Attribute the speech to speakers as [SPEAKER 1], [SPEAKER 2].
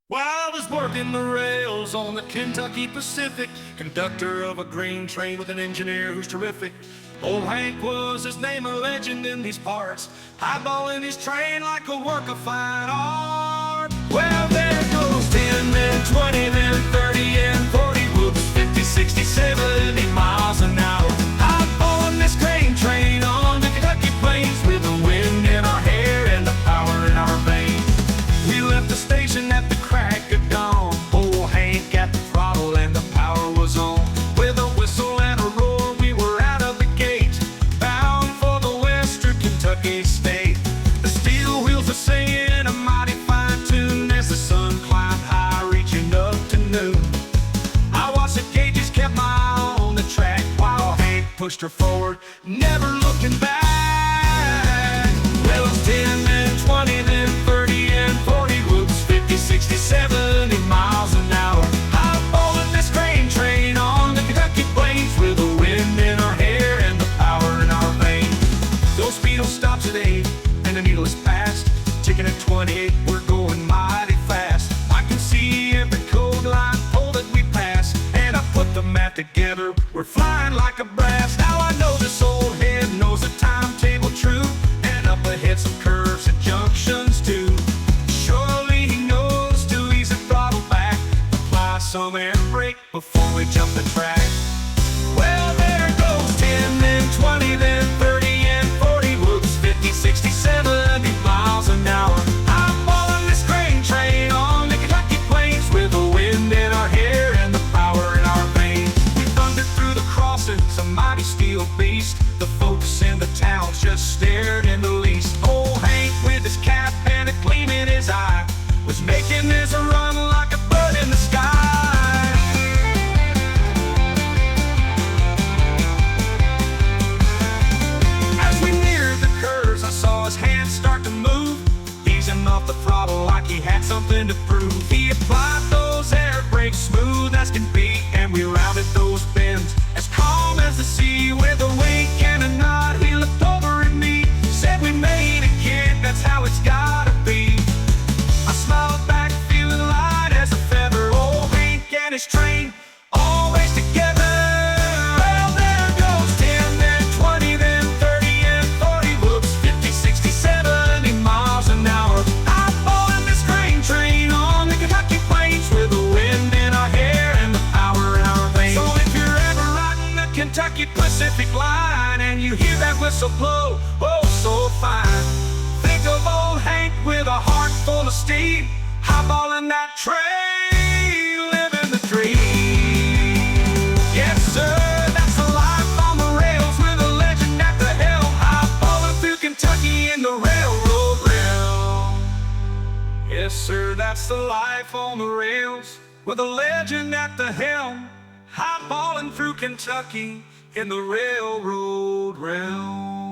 [SPEAKER 1] While I was working the rails on the Kentucky Pacific, conductor of a grain train with an engineer who's terrific. Old Hank was his name, a legend in these parts, highballing his train like a work of fine art. Well, there goes 10, then 20, then 30, and 40, whoops, 50, 60, 70 miles an hour. Highballing this grain train on the Kentucky plains with the wind in our hair and the power in our veins. We left the station at the crack of dawn. Old Hank at the throttle and the power was on. With a whistle and a roar, we were out of the gate, bound for the western Kentucky state. The steel wheels were singing a mighty fine tune as the sun climbed high, reaching up to noon. I watched the gauges, kept my eye on the track, while Hank pushed her forward, never looking back. Well, it's 10, then 20, then 30, and 40, whoops, 50, 60, 70 miles an hour. Highballing this grain train on the Kentucky plains with the wind in our hair and the power in our veins. Those speedo stops at 8 and the needle is past, ticking at 28, we're going mighty fast. I can see every code line pole that we pass, and I put the map together, we're flying like a brass. Now I know this old head knows the timetable true, and up ahead some curves and junctions too. Surely he knows to ease the throttle back, apply some air brake before we jump the track. Well, there goes 10, then 20, then 30, and 40, whoops, 50, 60, 70 miles an hour. I'm following this grain train on the Kentucky plains with the wind in our hair and the power in our veins. We thundered through the crossings, a mighty steel beast. The folks in the town just stared in the least. Old Hank with his cap and a gleam in his eye was making this a run like a bird in the sky. As we neared the curves, I saw his hands start to move, easing off the throttle like he had something to prove. He applied those air brakes smooth as can be, and we rounded those bends as calm as the sea. With a wink and a nod, he looked over at me, said, "We made it, kid, that's how it's gotta be." I smiled back, feeling light as a feather. Old Hank and his train, always together. Well, there goes 10, then 20, then 30, and 40, whoops, 50, 60, 70 miles an hour. I'm following this grain train on the Kentucky plains with the wind in our hair and the power in our veins. So if you're ever riding the Kentucky Pacific line and you hear that whistle blow, oh so fine, think of old Hank with a heart full of steam, highballing that train, living the dream. Yes sir, that's the life on the rails with a legend at the helm, highballing through Kentucky in the railroad realm. Yes sir, that's the life on the rails with a legend at the helm, highballing through Kentucky in the railroad realm.